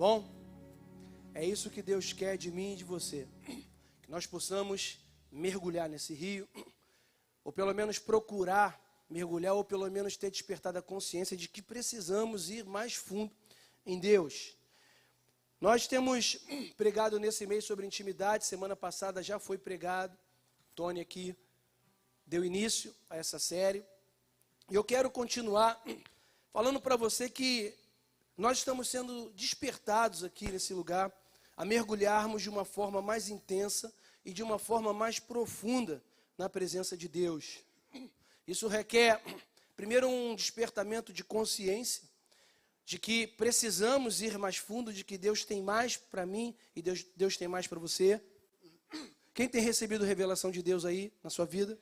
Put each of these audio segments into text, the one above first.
Bom, é isso que Deus quer de mim e de você. Que nós possamos mergulhar nesse rio, ou pelo menos procurar mergulhar, ou pelo menos ter despertado a consciência de que precisamos ir mais fundo em Deus. Nós temos pregado nesse mês sobre intimidade, semana passada já foi pregado, Tony aqui deu início a essa série, e eu quero continuar falando para você que nós estamos sendo despertados aqui nesse lugar a mergulharmos de uma forma mais intensa e de uma forma mais profunda na presença de Deus. Isso requer, primeiro, um despertamento de consciência, de que precisamos ir mais fundo, de que Deus tem mais para mim e Deus tem mais para você. Quem tem recebido revelação de Deus aí na sua vida?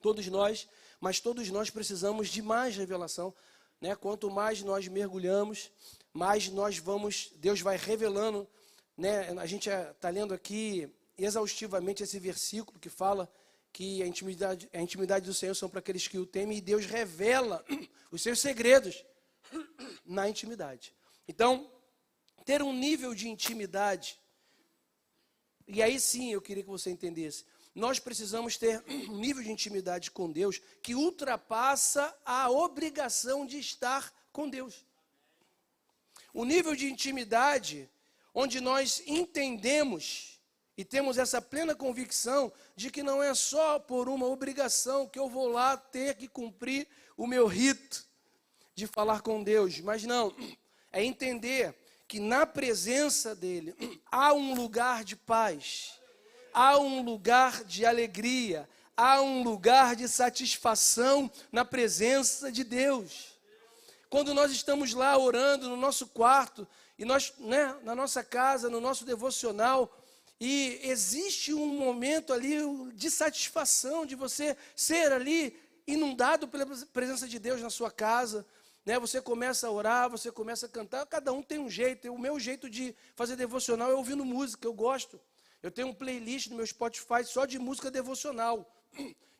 Todos nós, mas todos nós precisamos de mais revelação, né? Quanto mais nós mergulhamos, mais nós vamos, Deus vai revelando, né? A gente está lendo aqui exaustivamente esse versículo que fala que a intimidade do Senhor são para aqueles que o temem, e Deus revela os seus segredos na intimidade. Então, ter um nível de intimidade, e aí sim eu queria que você entendesse, nós precisamos ter um nível de intimidade com Deus que ultrapassa a obrigação de estar com Deus. O nível de intimidade onde nós entendemos e temos essa plena convicção de que não é só por uma obrigação que eu vou lá ter que cumprir o meu rito de falar com Deus, mas não, é entender que na presença dEle há um lugar de paz, há um lugar de alegria, há um lugar de satisfação na presença de Deus. Quando nós estamos lá orando no nosso quarto, e nós, né, na nossa casa, no nosso devocional, e existe um momento ali de satisfação, de você ser ali inundado pela presença de Deus na sua casa, né? Você começa a orar, você começa a cantar, cada um tem um jeito. O meu jeito de fazer devocional é ouvindo música, eu gosto. Eu tenho um playlist no meu Spotify só de música devocional.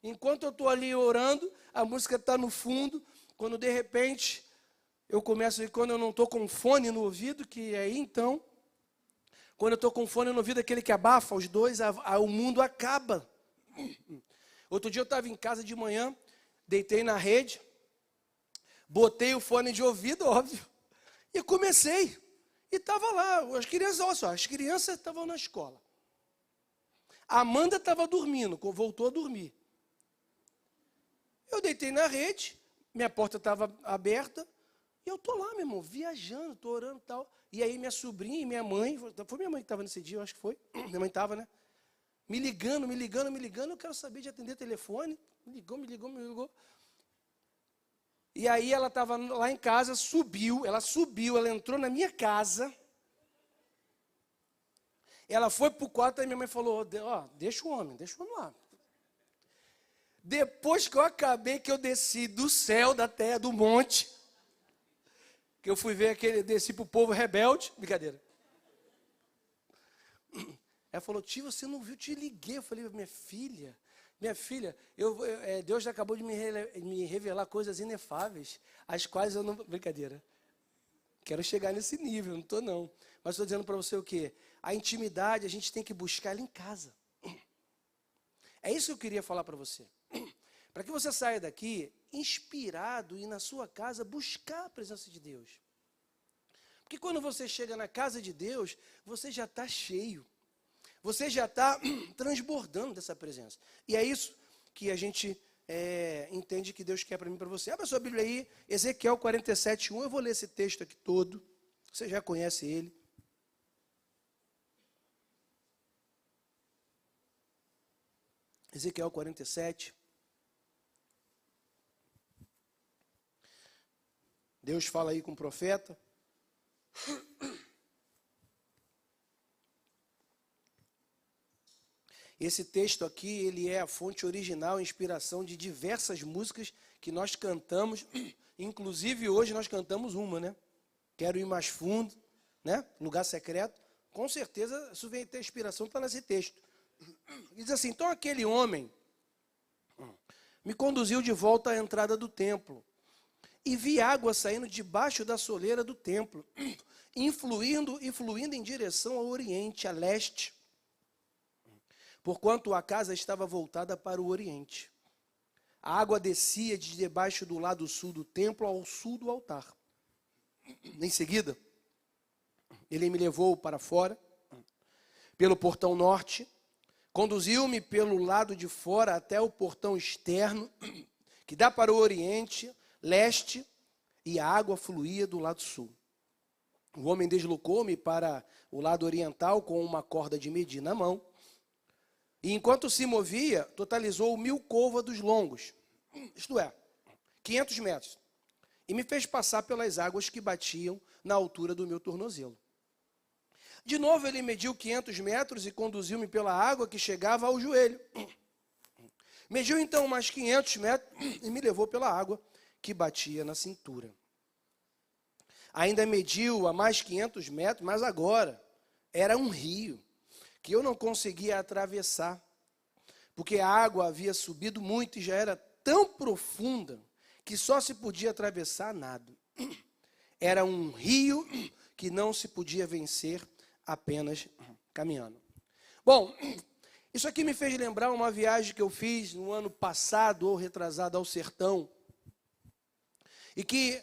Enquanto eu estou ali orando, a música está no fundo, quando de repente eu começo, e quando eu não estou com fone no ouvido, que aí então, quando eu estou com fone no ouvido, aquele que abafa os dois, o mundo acaba. Outro dia eu estava em casa de manhã, deitei na rede, botei o fone de ouvido, óbvio, e comecei. E estava lá, as crianças, olha só, as crianças estavam na escola. A Amanda estava dormindo, voltou a dormir. Eu deitei na rede, minha porta estava aberta, e eu estou lá, meu irmão, viajando, estou orando e tal. E aí minha sobrinha e minha mãe, foi minha mãe que estava nesse dia, eu acho que foi, minha mãe estava, né? Me ligando, eu quero saber de atender telefone. Me ligou. E aí ela estava lá em casa, ela entrou na minha casa. Ela foi para o quarto, aí minha mãe falou, ó, deixa o homem lá. Depois que eu acabei, que eu desci do céu, da terra, do monte, que eu fui ver desci para o povo rebelde, brincadeira. Ela falou, tio, você não viu, te liguei. Eu falei, minha filha, Deus acabou de me revelar coisas inefáveis, as quais eu não... Brincadeira. Quero chegar nesse nível, não estou não. Mas estou dizendo para você o quê? A intimidade, a gente tem que buscar ela em casa. É isso que eu queria falar para você. Para que você saia daqui inspirado e na sua casa buscar a presença de Deus. Porque quando você chega na casa de Deus, você já está cheio. Você já está transbordando dessa presença. E é isso que a gente entende que Deus quer para mim e para você. Abra sua Bíblia aí, Ezequiel 47:1. Eu vou ler esse texto aqui todo. Você já conhece ele. Ezequiel 47. Deus fala aí com o profeta. Esse texto aqui, ele é a fonte original, a inspiração de diversas músicas que nós cantamos. Inclusive, hoje nós cantamos uma, né? Quero ir mais fundo, né? Lugar secreto. Com certeza, isso vem ter inspiração para nesse texto. Diz assim, então aquele homem me conduziu de volta à entrada do templo e vi água saindo debaixo da soleira do templo, fluindo em direção ao oriente, a leste, porquanto a casa estava voltada para o oriente. A água descia de debaixo do lado sul do templo ao sul do altar. Em seguida, ele me levou para fora, pelo portão norte, conduziu-me pelo lado de fora até o portão externo, que dá para o oriente, leste, e a água fluía do lado sul. O homem deslocou-me para o lado oriental com uma corda de medir na mão, e enquanto se movia, totalizou 1000 côvados longos, isto é, 500 metros, e me fez passar pelas águas que batiam na altura do meu tornozelo. De novo ele mediu 500 metros e conduziu-me pela água que chegava ao joelho. Mediu então mais 500 metros e me levou pela água que batia na cintura. Ainda mediu a mais 500 metros, mas agora era um rio que eu não conseguia atravessar, porque a água havia subido muito e já era tão profunda que só se podia atravessar nado. Era um rio que não se podia vencer apenas caminhando. Bom, isso aqui me fez lembrar uma viagem que eu fiz no ano passado ou retrasado ao sertão, e que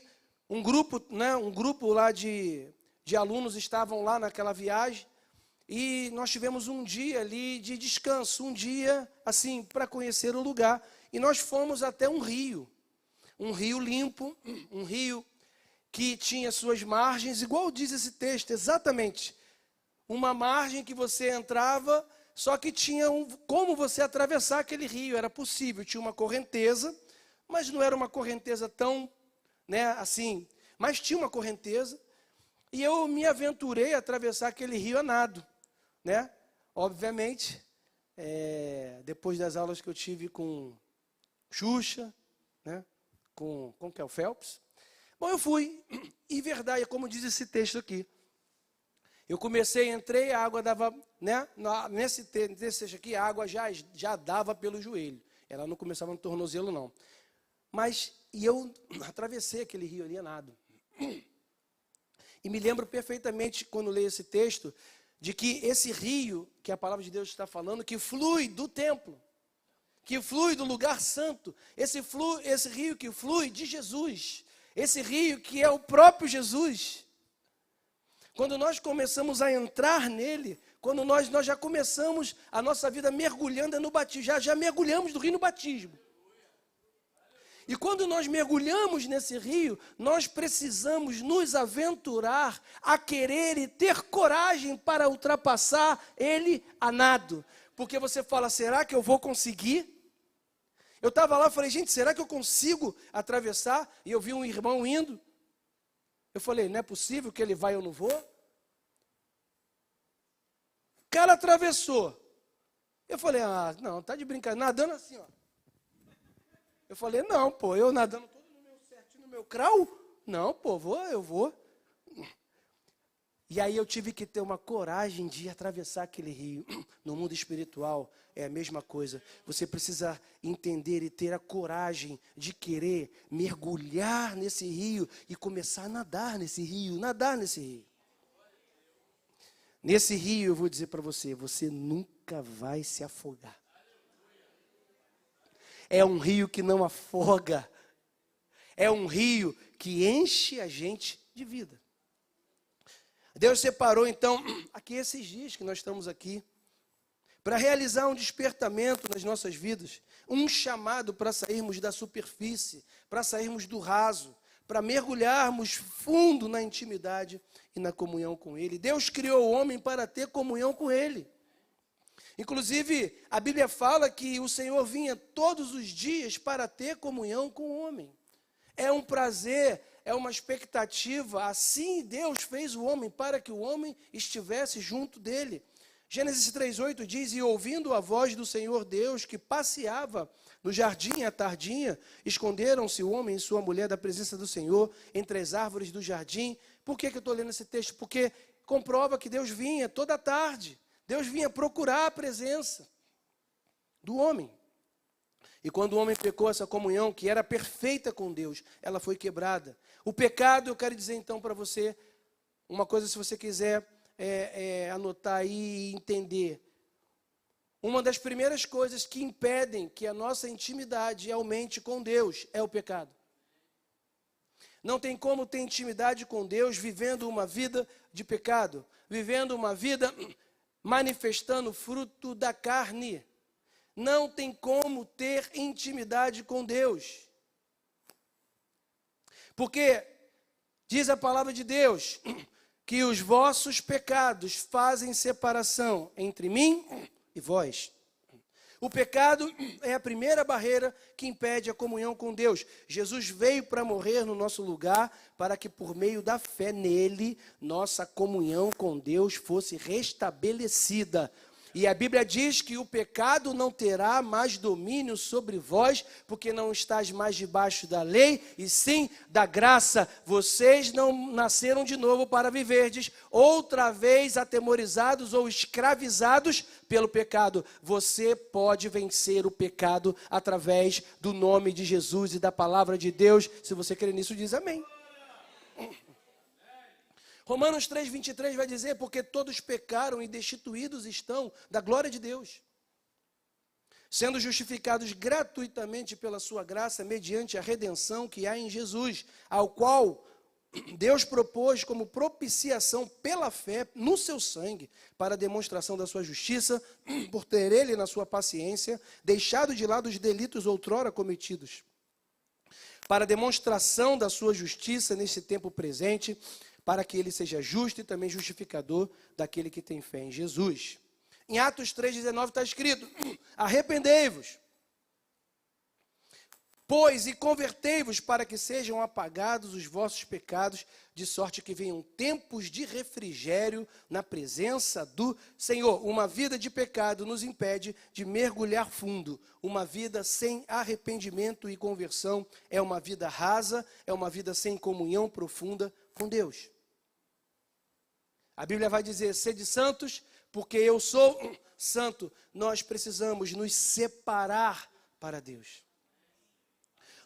um grupo lá de alunos estavam lá naquela viagem, e nós tivemos um dia ali de descanso, um dia assim para conhecer o lugar, e nós fomos até um rio limpo, um rio que tinha suas margens, igual diz esse texto, exatamente, uma margem que você entrava, só que tinha como você atravessar aquele rio, era possível, tinha uma correnteza, mas não era uma correnteza tão, assim, mas tinha uma correnteza, e eu me aventurei a atravessar aquele rio a nado, obviamente, depois das aulas que eu tive com Xuxa, com que é o Phelps, bom, eu fui, e verdade, como diz esse texto aqui, eu comecei, entrei, a água dava, nesse texto aqui, a água já dava pelo joelho. Ela não começava no tornozelo, não. E eu atravessei aquele rio ali a nado. E me lembro perfeitamente, quando leio esse texto, de que esse rio, que a palavra de Deus está falando, que flui do templo, que flui do lugar santo, esse rio que flui de Jesus, esse rio que é o próprio Jesus. Quando nós começamos a entrar nele, quando nós já começamos a nossa vida mergulhando no batismo, já mergulhamos do rio no batismo. E quando nós mergulhamos nesse rio, nós precisamos nos aventurar a querer e ter coragem para ultrapassar ele a nado. Porque você fala, será que eu vou conseguir? Eu estava lá e falei, gente, será que eu consigo atravessar? E eu vi um irmão indo. Eu falei, não é possível que ele vai e eu não vou? O cara atravessou. Eu falei, não, tá de brincadeira, nadando assim, ó. Eu falei, não, pô, eu nadando todo certinho no meu crawl? Não, pô, eu vou. E aí eu tive que ter uma coragem de atravessar aquele rio. No mundo espiritual é a mesma coisa. Você precisa entender e ter a coragem de querer mergulhar nesse rio e começar a nadar nesse rio, Nesse rio eu vou dizer para você, você nunca vai se afogar. É um rio que não afoga. É um rio que enche a gente de vida. Deus separou, então, aqui esses dias que nós estamos aqui, para realizar um despertamento nas nossas vidas, um chamado para sairmos da superfície, para sairmos do raso, para mergulharmos fundo na intimidade e na comunhão com Ele. Deus criou o homem para ter comunhão com Ele. Inclusive, a Bíblia fala que o Senhor vinha todos os dias para ter comunhão com o homem. É um prazer, é uma expectativa. Assim Deus fez o homem para que o homem estivesse junto dele. Gênesis 3:8 diz, e ouvindo a voz do Senhor Deus que passeava no jardim à tardinha, esconderam-se o homem e sua mulher da presença do Senhor entre as árvores do jardim. Por que eu estou lendo esse texto? Porque comprova que Deus vinha toda tarde. Deus vinha procurar a presença do homem. E quando o homem pecou, essa comunhão, que era perfeita com Deus, ela foi quebrada. O pecado, eu quero dizer então para você, uma coisa se você quiser anotar aí e entender. Uma das primeiras coisas que impedem que a nossa intimidade aumente com Deus é o pecado. Não tem como ter intimidade com Deus vivendo uma vida de pecado, vivendo uma vida manifestando fruto da carne. Não tem como ter intimidade com Deus. Porque diz a palavra de Deus que os vossos pecados fazem separação entre mim e vós. O pecado é a primeira barreira que impede a comunhão com Deus. Jesus veio para morrer no nosso lugar, para que por meio da fé nele, nossa comunhão com Deus fosse restabelecida. E a Bíblia diz que o pecado não terá mais domínio sobre vós, porque não estáis mais debaixo da lei, e sim da graça. Vocês não nasceram de novo para viverdes outra vez atemorizados ou escravizados pelo pecado. Você pode vencer o pecado através do nome de Jesus e da palavra de Deus. Se você crê nisso, diz amém. Romanos 3:23 vai dizer, porque todos pecaram e destituídos estão da glória de Deus, sendo justificados gratuitamente pela sua graça, mediante a redenção que há em Jesus, ao qual Deus propôs como propiciação pela fé no seu sangue, para a demonstração da sua justiça, por ter ele, na sua paciência, deixado de lado os delitos outrora cometidos, para a demonstração da sua justiça nesse tempo presente, para que ele seja justo e também justificador daquele que tem fé em Jesus. Em Atos 3,19 está escrito, arrependei-vos, pois, e convertei-vos para que sejam apagados os vossos pecados, de sorte que venham tempos de refrigério na presença do Senhor. Uma vida de pecado nos impede de mergulhar fundo. Uma vida sem arrependimento e conversão é uma vida rasa, é uma vida sem comunhão profunda com Deus. A Bíblia vai dizer, sede santos, porque eu sou santo. Nós precisamos nos separar para Deus.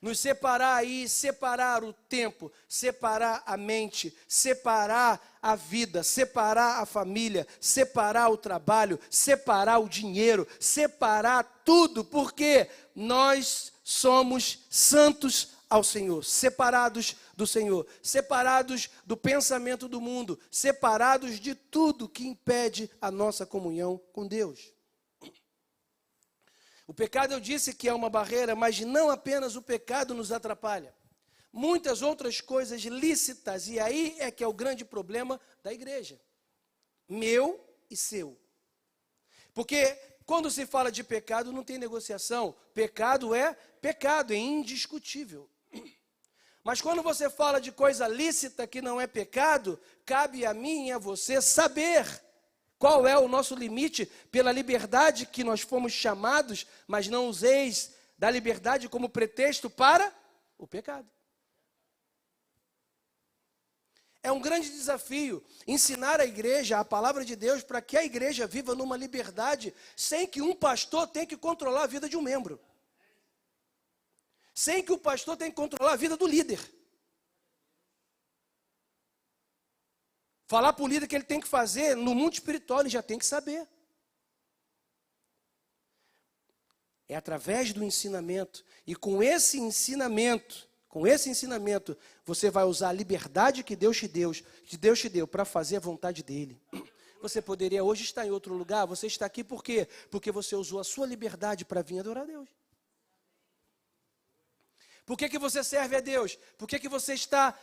Nos separar e separar o tempo, separar a mente, separar a vida, separar a família, separar o trabalho, separar o dinheiro, separar tudo, porque nós somos santos ao Senhor, separados do Senhor, separados do pensamento do mundo, separados de tudo que impede a nossa comunhão com Deus. O pecado, eu disse que é uma barreira, mas não apenas o pecado nos atrapalha. Muitas outras coisas lícitas, e aí é que é o grande problema da igreja. Meu e seu. Porque quando se fala de pecado, não tem negociação. Pecado é indiscutível. Mas quando você fala de coisa lícita que não é pecado, cabe a mim e a você saber qual é o nosso limite pela liberdade que nós fomos chamados, mas não useis da liberdade como pretexto para o pecado. É um grande desafio ensinar a igreja a palavra de Deus para que a igreja viva numa liberdade sem que um pastor tenha que controlar a vida de um membro. Sem que o pastor tenha que controlar a vida do líder. Falar para o líder que ele tem que fazer no mundo espiritual, ele já tem que saber. É através do ensinamento. E com esse ensinamento, você vai usar a liberdade que Deus te deu para fazer a vontade dele. Você poderia hoje estar em outro lugar, você está aqui por quê? Porque você usou a sua liberdade para vir adorar a Deus. Por que você serve a Deus? Por que você está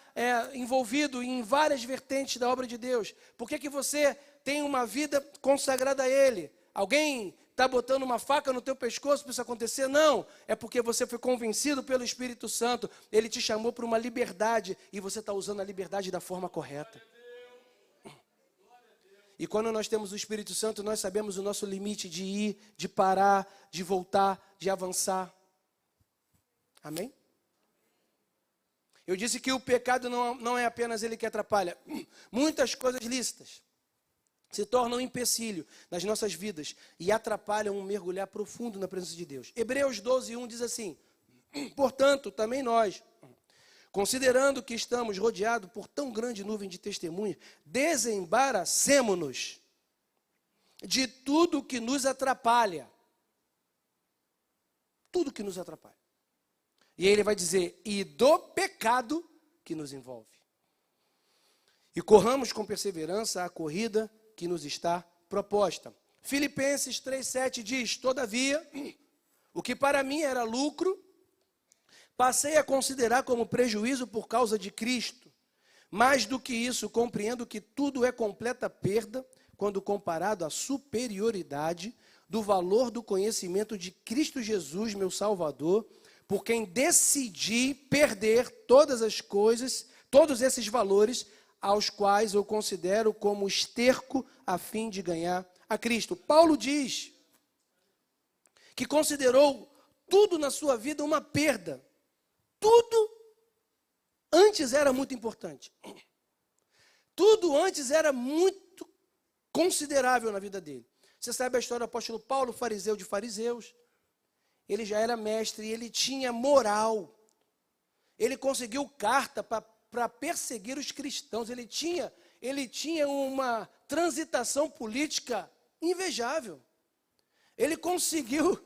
envolvido em várias vertentes da obra de Deus? Por que você tem uma vida consagrada a Ele? Alguém está botando uma faca no teu pescoço para isso acontecer? Não, é porque você foi convencido pelo Espírito Santo. Ele te chamou para uma liberdade e você está usando a liberdade da forma correta. E quando nós temos o Espírito Santo, nós sabemos o nosso limite de ir, de parar, de voltar, de avançar. Amém? Eu disse que o pecado não é apenas ele que atrapalha. Muitas coisas lícitas se tornam um empecilho nas nossas vidas e atrapalham um mergulhar profundo na presença de Deus. Hebreus 12:1 diz assim: portanto, também nós, considerando que estamos rodeados por tão grande nuvem de testemunhas, desembaracemo-nos de tudo que nos atrapalha. Tudo que nos atrapalha. E aí ele vai dizer, e do pecado que nos envolve. E corramos com perseverança a corrida que nos está proposta. Filipenses 3:7 diz, todavia, o que para mim era lucro, passei a considerar como prejuízo por causa de Cristo. Mais do que isso, compreendo que tudo é completa perda quando comparado à superioridade do valor do conhecimento de Cristo Jesus, meu Salvador, por quem decidi perder todas as coisas, todos esses valores, aos quais eu considero como esterco a fim de ganhar a Cristo. Paulo diz que considerou tudo na sua vida uma perda. Tudo antes era muito importante. Tudo antes era muito considerável na vida dele. Você sabe a história do apóstolo Paulo, fariseu de fariseus. Ele já era mestre, ele tinha moral. Ele conseguiu carta para perseguir os cristãos. Ele tinha uma transitação política invejável. Ele conseguiu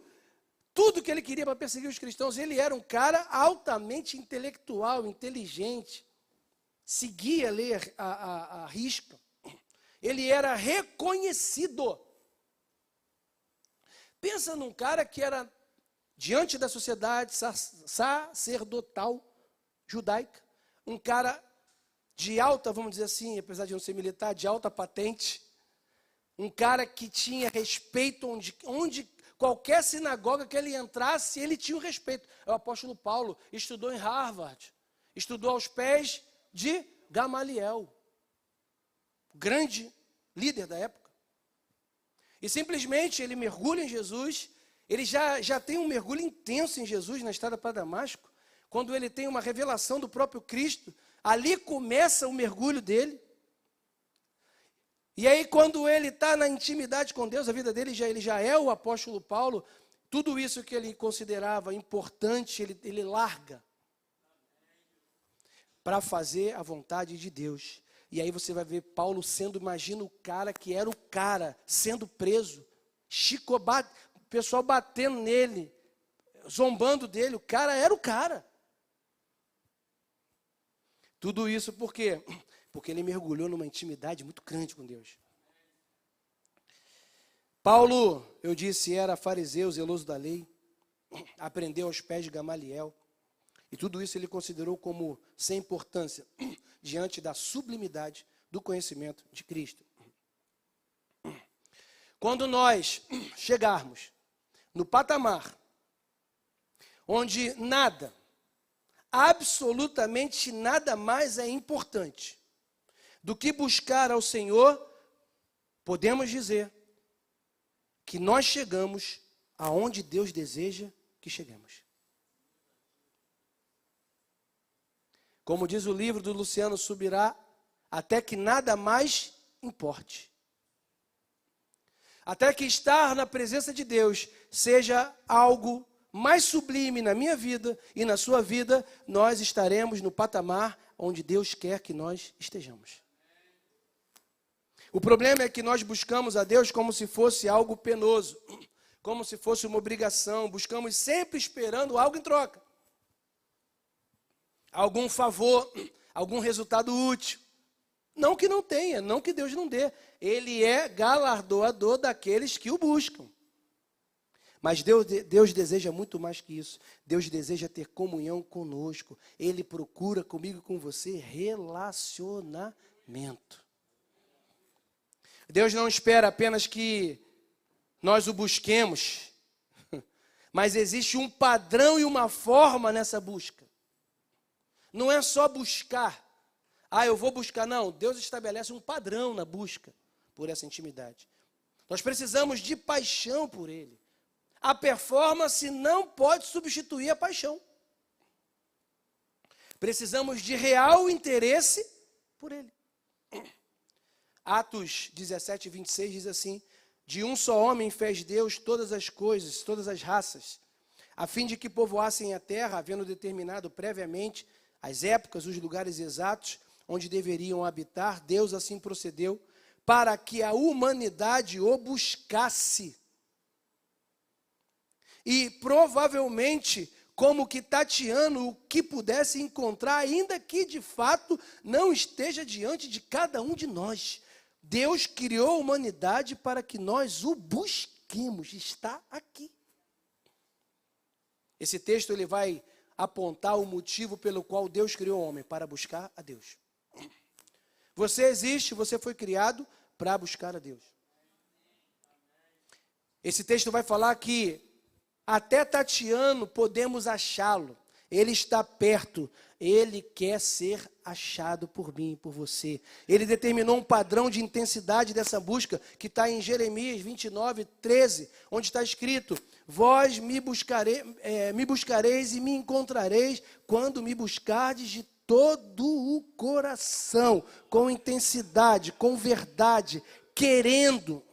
tudo que ele queria para perseguir os cristãos. Ele era um cara altamente intelectual, inteligente. Seguia a lei a risca. Ele era reconhecido. Pensa num cara que era, diante da sociedade sacerdotal judaica, um cara de alta, vamos dizer assim, apesar de não ser militar, de alta patente, um cara que tinha respeito onde qualquer sinagoga que ele entrasse, ele tinha o respeito. O apóstolo Paulo estudou em Harvard, estudou aos pés de Gamaliel, grande líder da época. E simplesmente ele mergulha em Jesus, ele já tem um mergulho intenso em Jesus na estrada para Damasco, quando ele tem uma revelação do próprio Cristo, ali começa o mergulho dele. E aí quando ele está na intimidade com Deus, a vida dele ele já é o apóstolo Paulo, tudo isso que ele considerava importante, ele larga para fazer a vontade de Deus. E aí você vai ver Paulo imagina o cara que era o cara, sendo preso, o pessoal batendo nele, zombando dele, o cara era o cara. Tudo isso por quê? Porque ele mergulhou numa intimidade muito grande com Deus. Paulo, eu disse, era fariseu, zeloso da lei, aprendeu aos pés de Gamaliel, e tudo isso ele considerou como sem importância, diante da sublimidade do conhecimento de Cristo. Quando nós chegarmos no patamar onde nada, absolutamente nada mais é importante do que buscar ao Senhor, podemos dizer que nós chegamos aonde Deus deseja que cheguemos. Como diz o livro do Luciano Subirá, até que nada mais importe. Até que estar na presença de Deus seja algo mais sublime na minha vida e na sua vida, nós estaremos no patamar onde Deus quer que nós estejamos. O problema é que nós buscamos a Deus como se fosse algo penoso, como se fosse uma obrigação, buscamos sempre esperando algo em troca. Algum favor, algum resultado útil. Não que não tenha, não que Deus não dê. Ele é galardoador daqueles que o buscam. Mas Deus deseja muito mais que isso. Deus deseja ter comunhão conosco. Ele procura comigo e com você relacionamento. Deus não espera apenas que nós o busquemos, mas existe um padrão e uma forma nessa busca. Não é só buscar. Eu vou buscar. Não, Deus estabelece um padrão na busca por essa intimidade. Nós precisamos de paixão por Ele. A performance não pode substituir a paixão. Precisamos de real interesse por Ele. Atos 17, 26 diz assim: de um só homem fez Deus todas as coisas, todas as raças, a fim de que povoassem a terra, havendo determinado previamente as épocas, os lugares exatos onde deveriam habitar. Deus assim procedeu para que a humanidade o buscasse. E provavelmente, como que tateando o que pudesse encontrar, ainda que de fato não esteja diante de cada um de nós. Deus criou a humanidade para que nós o busquemos, está aqui. Esse texto ele vai apontar o motivo pelo qual Deus criou o homem, para buscar a Deus. Você existe, você foi criado para buscar a Deus. Esse texto vai falar que até tateando podemos achá-lo. Ele está perto, ele quer ser achado por mim, por você. Ele determinou um padrão de intensidade dessa busca, que está em Jeremias 29, 13, onde está escrito: vós me buscareis e me encontrareis, quando me buscardes de todo o coração, com intensidade, com verdade, querendo.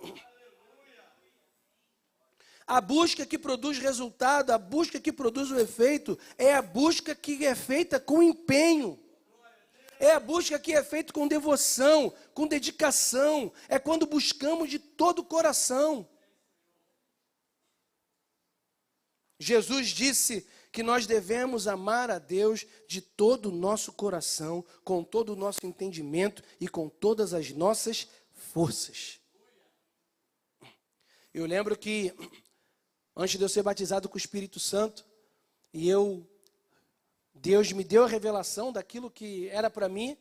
A busca que produz resultado, a busca que produz o efeito, é a busca que é feita com empenho. É a busca que é feita com devoção, com dedicação. É quando buscamos de todo o coração. Jesus disse que nós devemos amar a Deus de todo o nosso coração, com todo o nosso entendimento e com todas as nossas forças. Eu lembro que antes de eu ser batizado com o Espírito Santo, Deus me deu a revelação daquilo que era para mim,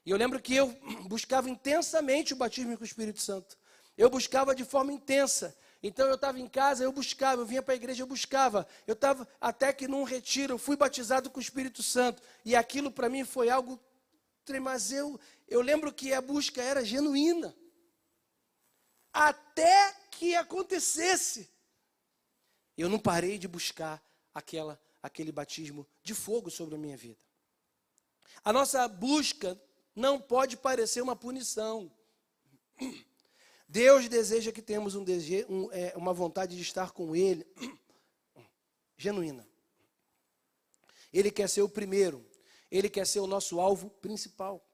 e eu lembro que eu buscava intensamente o batismo com o Espírito Santo. Eu buscava de forma intensa. Então eu estava em casa, eu buscava, eu vinha para a igreja, eu buscava. Eu estava até que num retiro, eu fui batizado com o Espírito Santo, e aquilo para mim foi algo, mas eu lembro que a busca era genuína. Até que acontecesse. Eu não parei de buscar aquele batismo de fogo sobre a minha vida. A nossa busca não pode parecer uma punição. Deus deseja que tenhamos uma vontade de estar com Ele, genuína. Ele quer ser o primeiro. Ele quer ser o nosso alvo principal.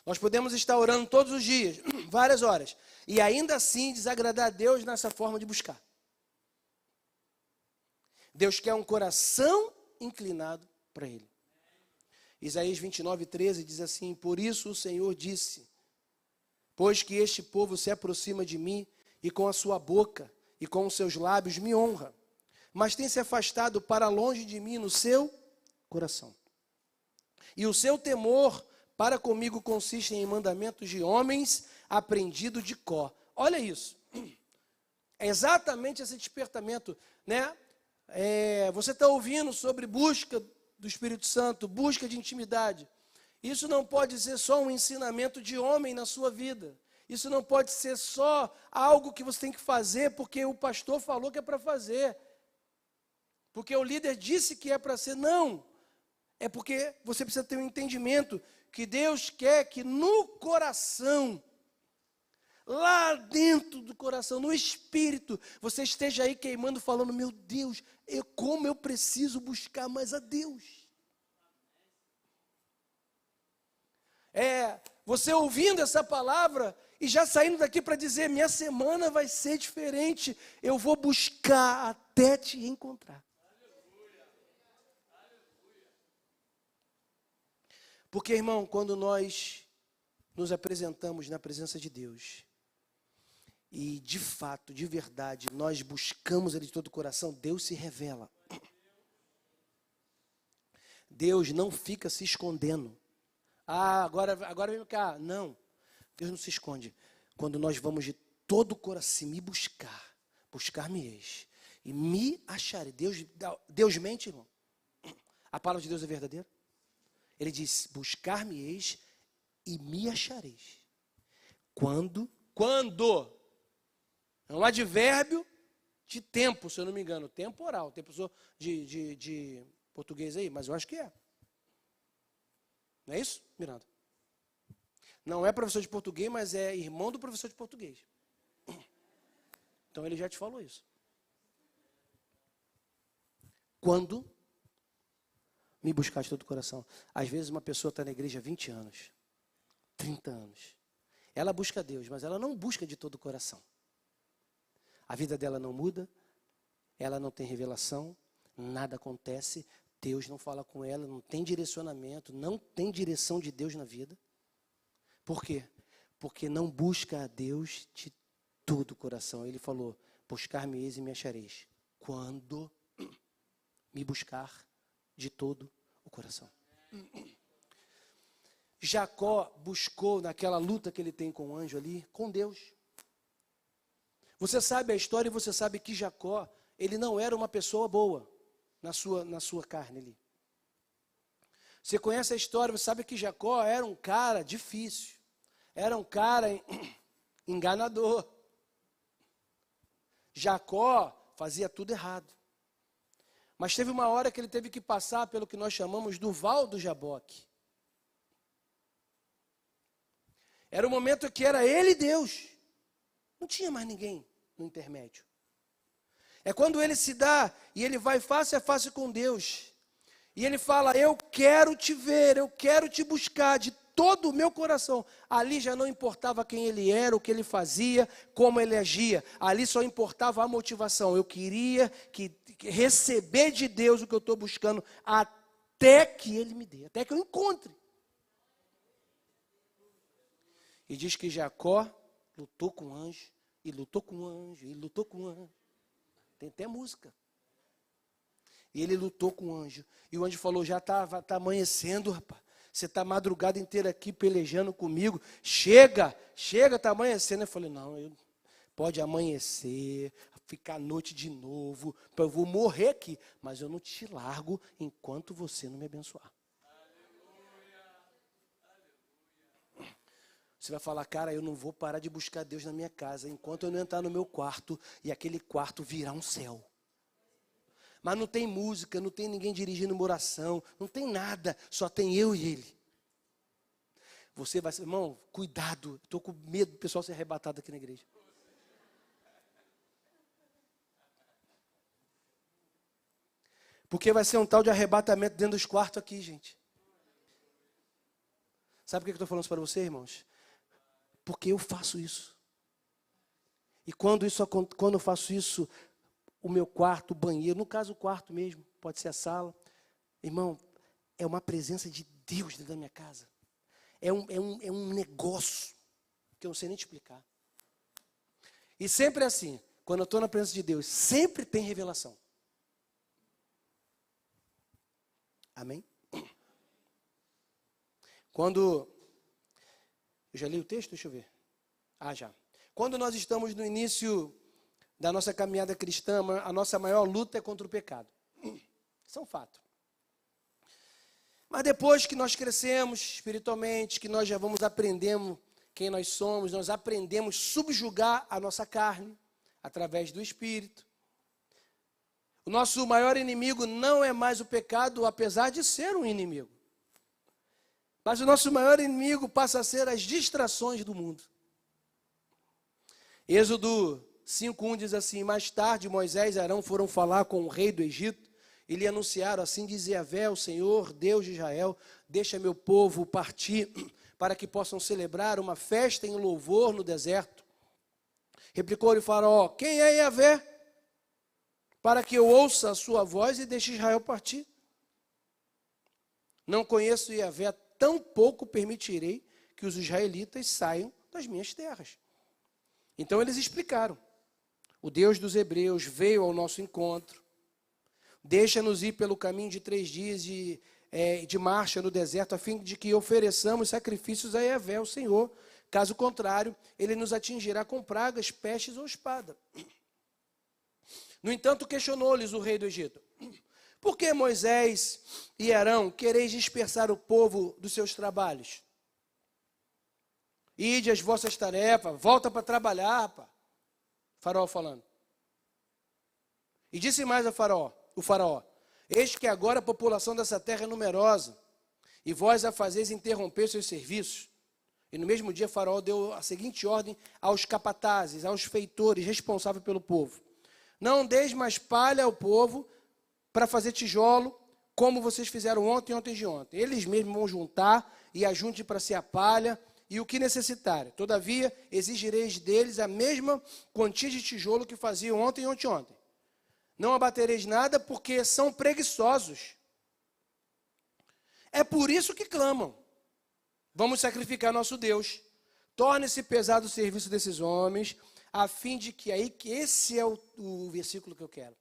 Nós podemos estar orando todos os dias, várias horas, e ainda assim desagradar a Deus nessa forma de buscar. Deus quer um coração inclinado para Ele. Isaías 29, 13 diz assim: por isso o Senhor disse, pois que este povo se aproxima de mim, e com a sua boca e com os seus lábios me honra, mas tem se afastado para longe de mim no seu coração. E o seu temor para comigo consiste em mandamentos de homens aprendido de cor. Olha isso. É exatamente esse despertamento, né? Você está ouvindo sobre busca do Espírito Santo, busca de intimidade. Isso não pode ser só um ensinamento de homem na sua vida. Isso não pode ser só algo que você tem que fazer porque o pastor falou que é para fazer. Porque o líder disse que é para ser. Não. É porque você precisa ter um entendimento que Deus quer que no coração, lá dentro do coração, no espírito, você esteja aí queimando, falando: meu Deus, como eu preciso buscar mais a Deus. Você ouvindo essa palavra e já saindo daqui para dizer: minha semana vai ser diferente, eu vou buscar até te encontrar. Porque, irmão, quando nós nos apresentamos na presença de Deus, e de fato, de verdade, nós buscamos Ele de todo o coração, Deus se revela. Deus não fica se escondendo. Agora vem cá. Não, Deus não se esconde. Quando nós vamos de todo o coração me buscar-me-eis e me acharei. Deus mente, irmão? A palavra de Deus é verdadeira? Ele diz: buscar-me-eis e me achareis. Quando? É um advérbio de tempo, se eu não me engano. Temporal. Tem pessoa de português aí, mas eu acho que é. Não é isso, Miranda? Não é professor de português, mas é irmão do professor de português. Então ele já te falou isso. Quando me buscar de todo o coração. Às vezes uma pessoa está na igreja há 20 anos, 30 anos. Ela busca Deus, mas ela não busca de todo o coração. A vida dela não muda, ela não tem revelação, nada acontece, Deus não fala com ela, não tem direcionamento, não tem direção de Deus na vida. Por quê? Porque não busca a Deus de todo o coração. Ele falou, buscar-me-eis e me achareis. Quando me buscar de todo o coração. Jacó buscou naquela luta que ele tem com o anjo ali, com Deus. Você sabe a história e você sabe que Jacó, ele não era uma pessoa boa na sua carne ali. Você conhece a história, você sabe que Jacó era um cara difícil, era um cara enganador. Jacó fazia tudo errado. Mas teve uma hora que ele teve que passar pelo que nós chamamos do Val do Jaboque. Era o momento que era ele e Deus. Não tinha mais ninguém no intermédio. É quando ele se dá e ele vai face a face com Deus. E ele fala, eu quero te ver, eu quero te buscar de todo o meu coração. Ali já não importava quem ele era, o que ele fazia, como ele agia. Ali só importava a motivação. Eu queria receber de Deus o que eu estou buscando até que ele me dê, até que eu encontre. E diz que Jacó lutou com o anjo, e lutou com o anjo, e lutou com o anjo. Tem até música. E ele lutou com o anjo. E o anjo falou, já tá amanhecendo, rapaz. Você está a madrugada inteira aqui pelejando comigo. Chega, está amanhecendo. Eu falei, não, pode amanhecer, ficar à noite de novo. Eu vou morrer aqui, mas eu não te largo enquanto você não me abençoar. Você vai falar, cara, eu não vou parar de buscar Deus na minha casa enquanto eu não entrar no meu quarto e aquele quarto virar um céu. Mas não tem música, não tem ninguém dirigindo uma oração, não tem nada, só tem eu e ele. Você vai ser, irmão, cuidado, estou com medo do pessoal ser arrebatado aqui na igreja. Porque vai ser um tal de arrebatamento dentro dos quartos aqui, gente. Sabe por que eu estou falando isso para você, irmãos? Porque eu faço isso. E quando eu faço isso, o meu quarto, o banheiro, no caso o quarto mesmo, pode ser a sala. Irmão, é uma presença de Deus dentro da minha casa. É um negócio que eu não sei nem te explicar. E sempre é assim, quando eu estou na presença de Deus, sempre tem revelação. Amém? Quando... Eu já li o texto? Deixa eu ver. Já. Quando nós estamos no início da nossa caminhada cristã, a nossa maior luta é contra o pecado. Isso é um fato. Mas depois que nós crescemos espiritualmente, que nós já vamos aprendendo quem nós somos, nós aprendemos a subjugar a nossa carne através do Espírito. O nosso maior inimigo não é mais o pecado, apesar de ser um inimigo. Mas o nosso maior inimigo passa a ser as distrações do mundo. Êxodo 5:1 diz assim, mais tarde Moisés e Arão foram falar com o rei do Egito, e lhe anunciaram, assim diz Yahvé, o Senhor, Deus de Israel, deixa meu povo partir, para que possam celebrar uma festa em louvor no deserto. Replicou-lhe o faraó, quem é Yahvé? Para que eu ouça a sua voz e deixe Israel partir. Não conheço Yahvé, tampouco permitirei que os israelitas saiam das minhas terras. Então eles explicaram. O Deus dos hebreus veio ao nosso encontro. Deixa-nos ir pelo caminho de 3 dias de marcha no deserto, a fim de que ofereçamos sacrifícios a Yahvé, o Senhor. Caso contrário, ele nos atingirá com pragas, pestes ou espada. No entanto, questionou-lhes o rei do Egito. Por que Moisés e Arão quereis dispersar o povo dos seus trabalhos? Ide as vossas tarefas, volta para trabalhar, rapaz. Faraó falando. E disse mais o faraó, eis que agora a população dessa terra é numerosa, e vós a fazeis interromper seus serviços. E no mesmo dia, Faraó deu a seguinte ordem aos capatazes, aos feitores responsáveis pelo povo: não deis mais palha ao povo para fazer tijolo, como vocês fizeram ontem e ontem de ontem. Eles mesmos vão juntar e ajunte para si a palha e o que necessitarem. Todavia, exigireis deles a mesma quantia de tijolo que faziam ontem e ontem. Não abatereis nada, porque são preguiçosos. É por isso que clamam: vamos sacrificar nosso Deus. Torne-se pesado o serviço desses homens, a fim de que esse é o versículo que eu quero.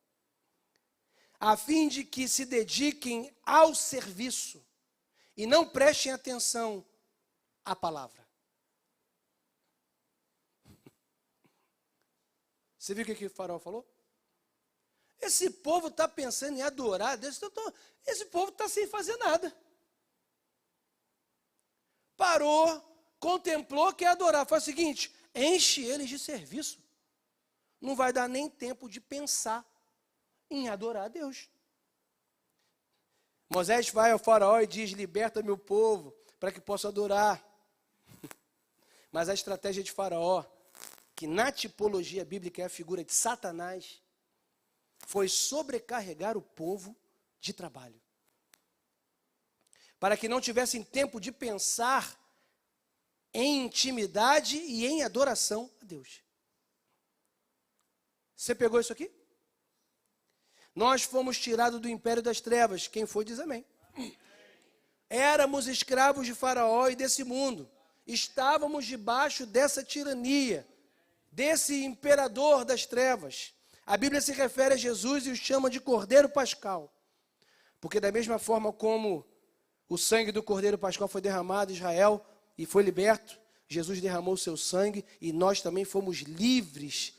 A fim de que se dediquem ao serviço e não prestem atenção à palavra. Você viu o que o Faraó falou? Esse povo está pensando em adorar Deus, esse povo está sem fazer nada. Parou, contemplou, quer adorar. Faz o seguinte: enche eles de serviço. Não vai dar nem tempo de pensar em adorar a Deus. Moisés vai ao Faraó e diz: liberta meu povo, para que possa adorar. Mas a estratégia de Faraó, que na tipologia bíblica é a figura de Satanás, foi sobrecarregar o povo de trabalho, para que não tivessem tempo de pensar em intimidade e em adoração a Deus. Você pegou isso aqui? Nós fomos tirados do império das trevas. Quem foi diz amém. Éramos escravos de Faraó e desse mundo. Estávamos debaixo dessa tirania, desse imperador das trevas. A Bíblia se refere a Jesus e o chama de Cordeiro Pascal. Porque da mesma forma como o sangue do Cordeiro Pascal foi derramado em Israel e foi liberto, Jesus derramou o seu sangue e nós também fomos livres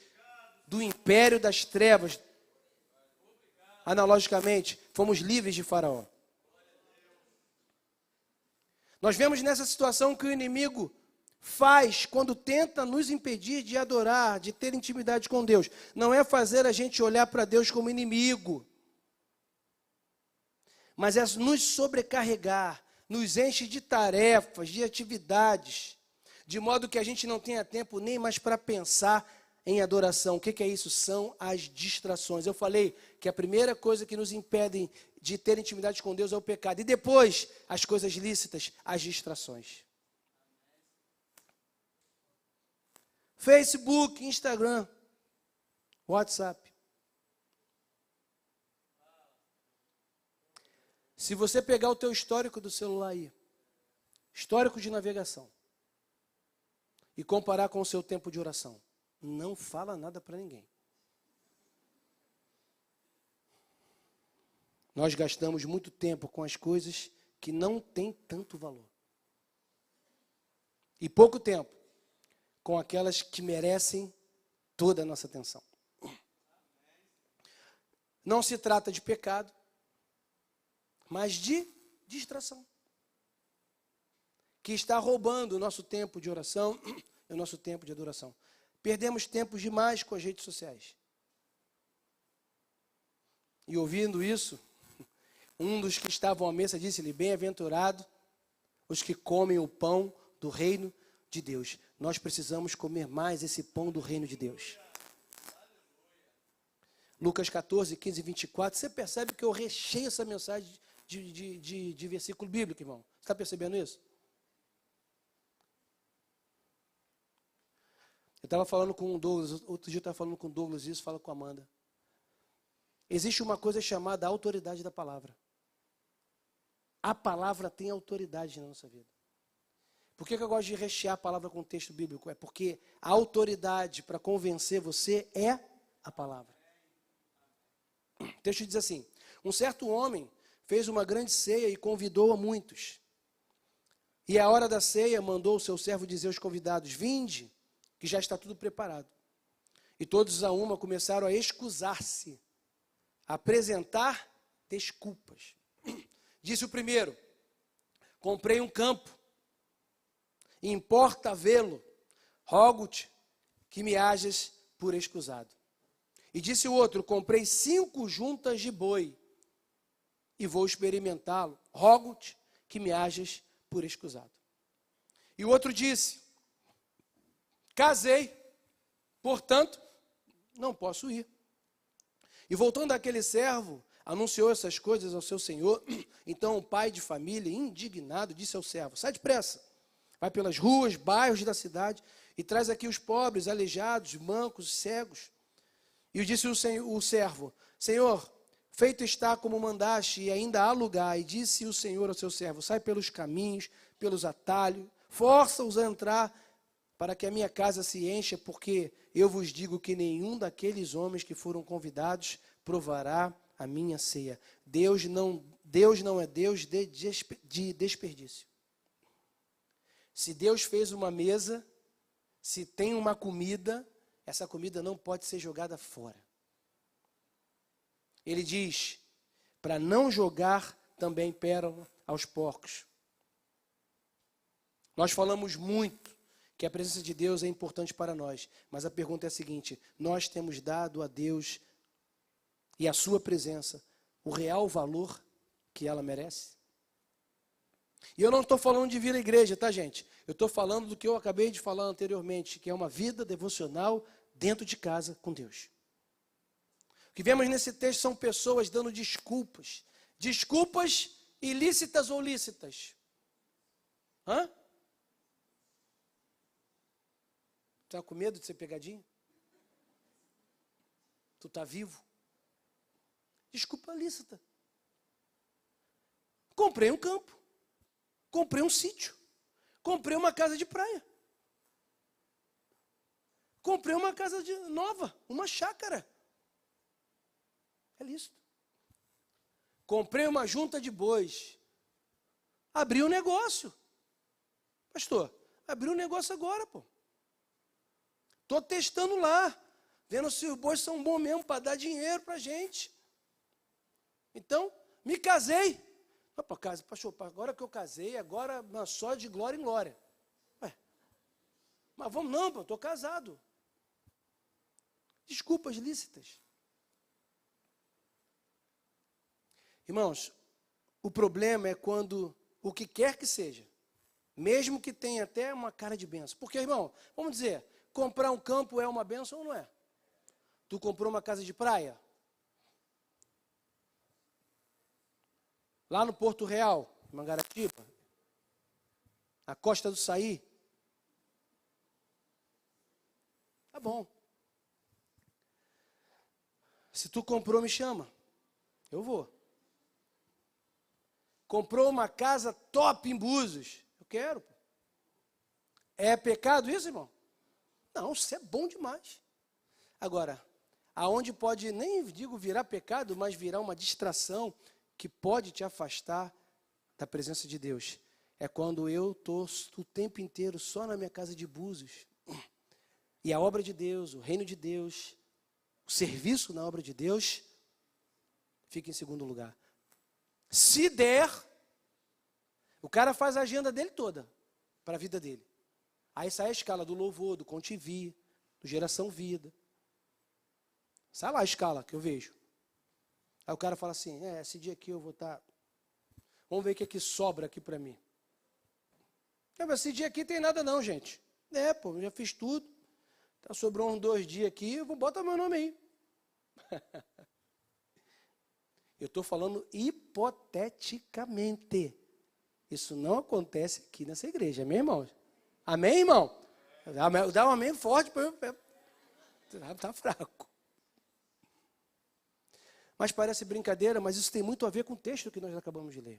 do império das trevas. Analogicamente, fomos livres de Faraó. Nós vemos nessa situação que o inimigo faz quando tenta nos impedir de adorar, de ter intimidade com Deus. Não é fazer a gente olhar para Deus como inimigo, mas é nos sobrecarregar, nos enche de tarefas, de atividades, de modo que a gente não tenha tempo nem mais para pensar em adoração. O que é isso? São as distrações. Eu falei que a primeira coisa que nos impede de ter intimidade com Deus é o pecado. E depois, as coisas lícitas, as distrações. Facebook, Instagram, WhatsApp. Se você pegar o teu histórico do celular aí, histórico de navegação, e comparar com o seu tempo de oração, não fala nada para ninguém. Nós gastamos muito tempo com as coisas que não têm tanto valor. E pouco tempo com aquelas que merecem toda a nossa atenção. Não se trata de pecado, mas de distração, que está roubando o nosso tempo de oração e o nosso tempo de adoração. Perdemos tempo demais com as redes sociais. E ouvindo isso, um dos que estavam à mesa disse-lhe: bem-aventurado os que comem o pão do reino de Deus. Nós precisamos comer mais esse pão do reino de Deus. Lucas 14, 15 e 24. Você percebe que eu recheio essa mensagem de versículo bíblico, irmão? Você está percebendo isso? Eu estava falando com o Douglas, outro dia eu estava falando com o Douglas isso, fala com a Amanda. Existe uma coisa chamada autoridade da palavra. A palavra tem autoridade na nossa vida. Por que eu gosto de rechear a palavra com o texto bíblico? É porque a autoridade para convencer você é a palavra. O texto diz assim: um certo homem fez uma grande ceia e convidou a muitos. E à hora da ceia mandou o seu servo dizer aos convidados: vinde, que já está tudo preparado. E todos a uma começaram a excusar-se, a apresentar desculpas. Disse o primeiro: comprei um campo, importa vê-lo, rogo-te que me hajas por escusado. E disse o outro: comprei 5 juntas de boi e vou experimentá-lo, rogo-te que me hajas por escusado. E o outro disse: casei, portanto, não posso ir. E voltando àquele servo, anunciou essas coisas ao seu senhor. Então o pai de família, indignado, disse ao servo: sai depressa, vai pelas ruas, bairros da cidade e traz aqui os pobres, aleijados, mancos, cegos. E disse o servo: Senhor, feito está como mandaste, e ainda há lugar. E disse o Senhor ao seu servo: sai pelos caminhos, pelos atalhos, força-os a entrar, para que a minha casa se encha, porque eu vos digo que nenhum daqueles homens que foram convidados provará a minha ceia. Deus não é Deus de desperdício. Se Deus fez uma mesa, se tem uma comida, essa comida não pode ser jogada fora. Ele diz, para não jogar também pérola aos porcos. Nós falamos muito que a presença de Deus é importante para nós, mas a pergunta é a seguinte: nós temos dado a Deus e a sua presença o real valor que ela merece? E eu não estou falando de vir à igreja, tá, gente? Eu estou falando do que eu acabei de falar anteriormente, que é uma vida devocional dentro de casa com Deus. O que vemos nesse texto são pessoas dando desculpas. Desculpas ilícitas ou lícitas. Hã? Tu está com medo de ser pegadinho? Tu está vivo? Desculpa lícita. Comprei um campo. Comprei um sítio. Comprei uma casa de praia. Comprei uma casa nova, uma chácara. É lícito. Comprei uma junta de bois. Abri um negócio. Pastor, abri um negócio agora, pô. Estou testando lá, vendo se os bois são bons mesmo para dar dinheiro para a gente. Então, me casei. Opa, pastor, agora que eu casei, agora só de glória em glória. Ué, mas vamos não, eu estou casado. Desculpas lícitas. Irmãos, o problema é quando o que quer que seja, mesmo que tenha até uma cara de bênção. Porque, irmão, vamos dizer, comprar um campo é uma bênção ou não é? Tu comprou uma casa de praia? Lá no Porto Real, Mangaratiba, na Costa do Saí. Tá bom. Se tu comprou, me chama. Eu vou. Comprou uma casa top em Búzios. Eu quero. É pecado isso, irmão? Não, isso é bom demais. Agora, aonde pode, nem digo virar pecado, mas virar uma distração que pode te afastar da presença de Deus, é quando eu estou o tempo inteiro só na minha casa de Búzios. E a obra de Deus, o reino de Deus, o serviço na obra de Deus, fica em segundo lugar. Se der, o cara faz a agenda dele toda, para a vida dele. Aí sai a escala do louvor, do Contivi, do Geração Vida. Sai lá a escala que eu vejo. Aí o cara fala assim, esse dia aqui eu vou estar... Vamos ver o que é que sobra aqui para mim. Esse dia aqui tem nada não, gente. Eu já fiz tudo. Então, sobrou uns 2 dias aqui, eu vou botar meu nome aí. Eu estou falando hipoteticamente. Isso não acontece aqui nessa igreja, amém, irmão? Amém, irmão? Dá um amém forte para eu... Está fraco. Mas parece brincadeira, mas isso tem muito a ver com o texto que nós acabamos de ler.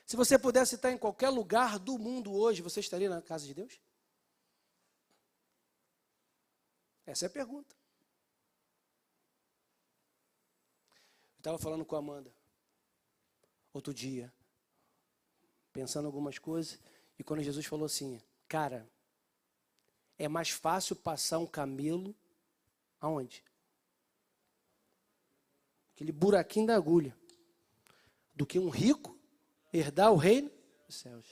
Se você pudesse estar em qualquer lugar do mundo hoje, você estaria na casa de Deus? Essa é a pergunta. Eu estava falando com a Amanda outro dia, pensando em algumas coisas, e quando Jesus falou assim, cara, é mais fácil passar um camelo aonde? Aquele buraquinho da agulha, do que um rico herdar o reino dos céus.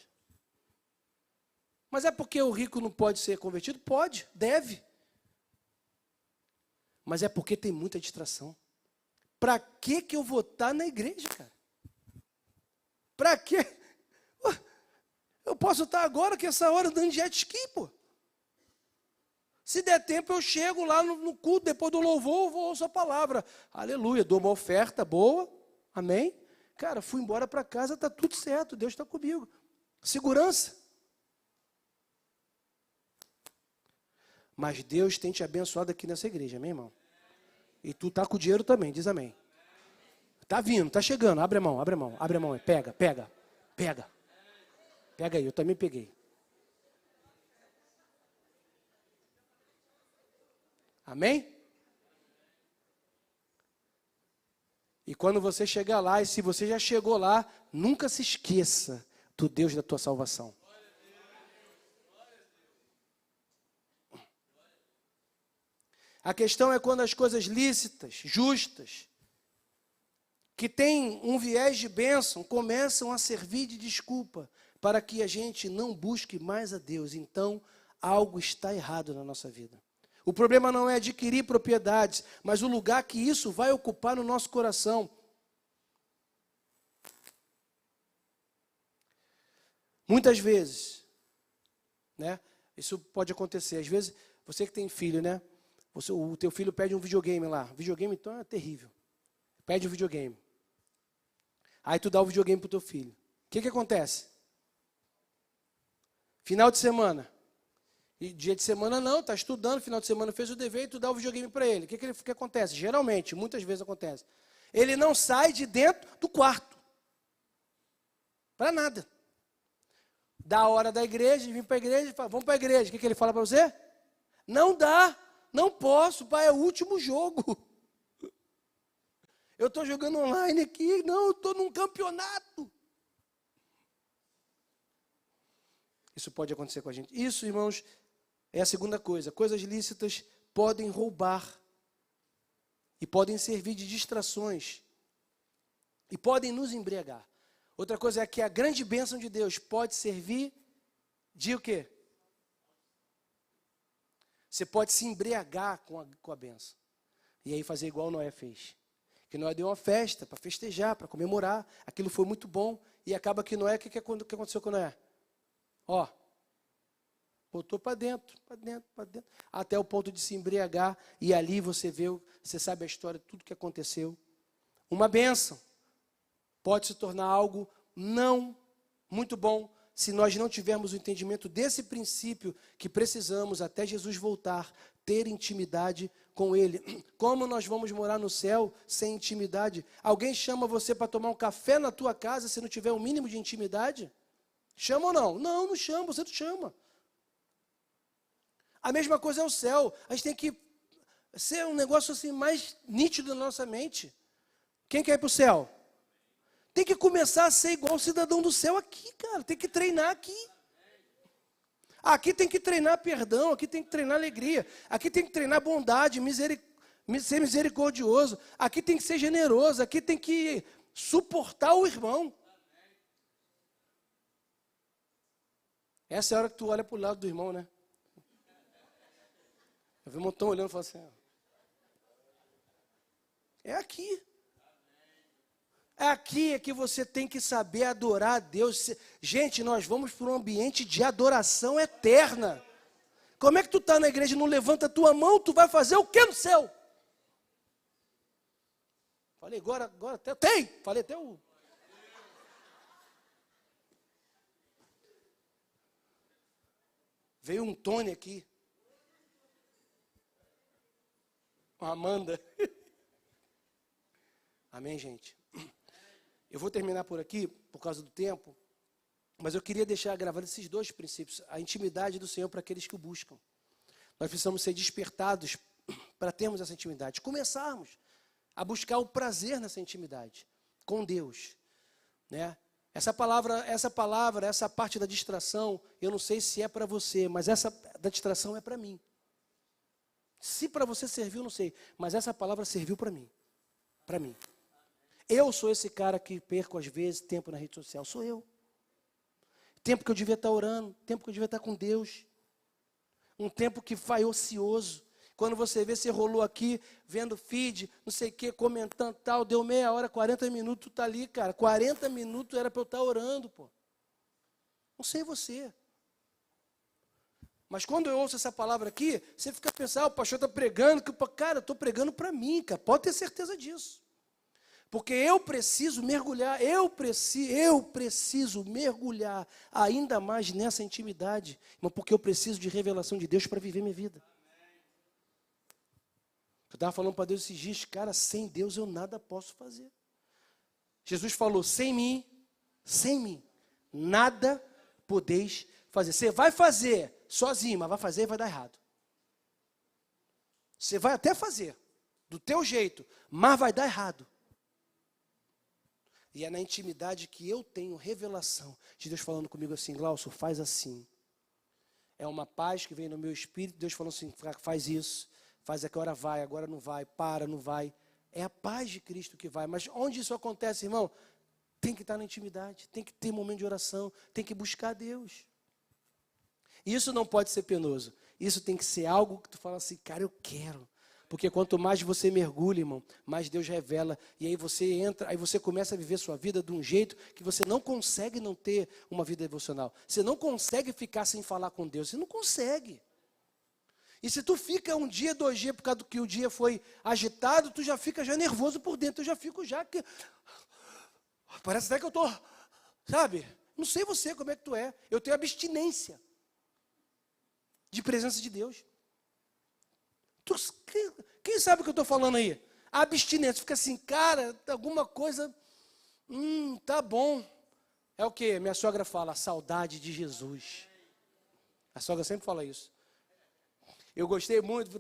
Mas é porque o rico não pode ser convertido? Pode, deve. Mas é porque tem muita distração. Para que eu vou estar na igreja, cara? Para quê? Eu posso estar agora, que essa hora, dando jet ski, pô. Se der tempo, eu chego lá no culto, depois do louvor, eu vou ouvir a palavra. Aleluia, dou uma oferta boa, amém? Cara, fui embora para casa, está tudo certo, Deus está comigo. Segurança. Mas Deus tem te abençoado aqui nessa igreja, amém, irmão? E tu tá com o dinheiro também, diz amém. Tá vindo, tá chegando, abre a mão, pega. Pega aí, eu também peguei. Amém? E quando você chegar lá, e se você já chegou lá, nunca se esqueça do Deus da tua salvação. A questão é quando as coisas lícitas, justas, que têm um viés de bênção, começam a servir de desculpa para que a gente não busque mais a Deus. Então, algo está errado na nossa vida. O problema não é adquirir propriedades, mas o lugar que isso vai ocupar no nosso coração. Muitas vezes, né? Isso pode acontecer. Às vezes, você que tem filho, né? O teu filho pede um videogame lá. Videogame, então, é terrível. Pede um videogame. Aí tu dá o videogame para o teu filho. O que acontece? Final de semana. E dia de semana não, está estudando, final de semana fez o dever e tu dá o videogame para ele. O que acontece? Geralmente, muitas vezes acontece. Ele não sai de dentro do quarto. Para nada. Da hora da igreja, vem para a igreja e fala, vamos para a igreja. O que ele fala para você? Não dá, não posso, pai, é o último jogo. Eu estou jogando online aqui, não, eu estou num campeonato. Isso pode acontecer com a gente. Isso, irmãos, é a segunda coisa. Coisas lícitas podem roubar e podem servir de distrações e podem nos embriagar. Outra coisa é que a grande bênção de Deus pode servir de o quê? Você pode se embriagar com a bênção. E aí fazer igual Noé fez. Que Noé deu uma festa para festejar, para comemorar. Aquilo foi muito bom. E acaba que Noé, o que aconteceu com Noé? Ó, botou para dentro, até o ponto de se embriagar, e ali você sabe a história, tudo que aconteceu. Uma bênção pode se tornar algo não muito bom, se nós não tivermos o entendimento desse princípio que precisamos, até Jesus voltar, ter intimidade com Ele. Como nós vamos morar no céu sem intimidade? Alguém chama você para tomar um café na tua casa se não tiver um mínimo de intimidade? Chama ou não? Não, não chama, você não chama. A mesma coisa é o céu. A gente tem que ser um negócio assim mais nítido na nossa mente. Quem quer ir para o céu? Tem que começar a ser igual o cidadão do céu aqui, cara. Tem que treinar aqui. Aqui tem que treinar perdão, aqui tem que treinar alegria. Aqui tem que treinar bondade, ser misericordioso. Aqui tem que ser generoso, aqui tem que suportar o irmão. Essa é a hora que tu olha para o lado do irmão, né? Eu vi um montão olhando e falando assim, é aqui. É aqui que você tem que saber adorar a Deus. Gente, nós vamos para um ambiente de adoração eterna. Como é que tu está na igreja e não levanta a tua mão, tu vai fazer o que no céu? Falei agora até... Falei até o... Veio um Tony aqui. Uma Amanda. Amém, gente? Eu vou terminar por aqui, por causa do tempo, mas eu queria deixar gravado esses dois princípios. A intimidade do Senhor para aqueles que o buscam. Nós precisamos ser despertados para termos essa intimidade. Começarmos a buscar o prazer nessa intimidade com Deus, né? Essa parte da distração, eu não sei se é para você, mas essa da distração é para mim. Se para você serviu, não sei, mas essa palavra serviu para mim. Para mim. Eu sou esse cara que perco às vezes tempo na rede social, sou eu. Tempo que eu devia estar orando, tempo que eu devia estar com Deus. Um tempo que vai ocioso. Quando você vê, você rolou aqui, vendo feed, não sei o que, comentando tal, deu meia hora, 40 minutos, tu tá ali, cara. 40 minutos era para eu estar orando, pô. Não sei você. Mas quando eu ouço essa palavra aqui, você fica pensando, o pastor está pregando, cara, eu estou pregando para mim, cara, pode ter certeza disso. Porque eu preciso mergulhar, eu preciso mergulhar ainda mais nessa intimidade, irmão, porque eu preciso de revelação de Deus para viver minha vida. Eu estava falando para Deus esses dias, cara, sem Deus eu nada posso fazer. Jesus falou, sem mim, nada podeis fazer. Você vai fazer sozinho, mas vai fazer e vai dar errado. Você vai até fazer, do teu jeito, mas vai dar errado. E é na intimidade que eu tenho revelação de Deus falando comigo assim, Glaucio, faz assim. É uma paz que vem no meu espírito, Deus falando assim, faz isso, faz agora vai, agora não vai, para, não vai. É a paz de Cristo que vai. Mas onde isso acontece, irmão? Tem que estar na intimidade, tem que ter momento de oração, tem que buscar Deus. Isso não pode ser penoso. Isso tem que ser algo que tu fala assim, cara, eu quero. Porque quanto mais você mergulha, irmão, mais Deus revela. E aí você entra, aí você começa a viver sua vida de um jeito que você não consegue não ter uma vida devocional. Você não consegue ficar sem falar com Deus. Você não consegue. E se tu fica um dia, 2 dias, por causa do que o dia foi agitado, tu já fica já nervoso por dentro. Eu já fico já que... Parece até que eu estou, sabe? Não sei você como é que tu é. Eu tenho abstinência de presença de Deus. Quem sabe o que eu estou falando aí? A abstinência. Fica assim, cara, alguma coisa, tá bom. É o que? Minha sogra fala, a saudade de Jesus. A sogra sempre fala isso. Eu gostei muito,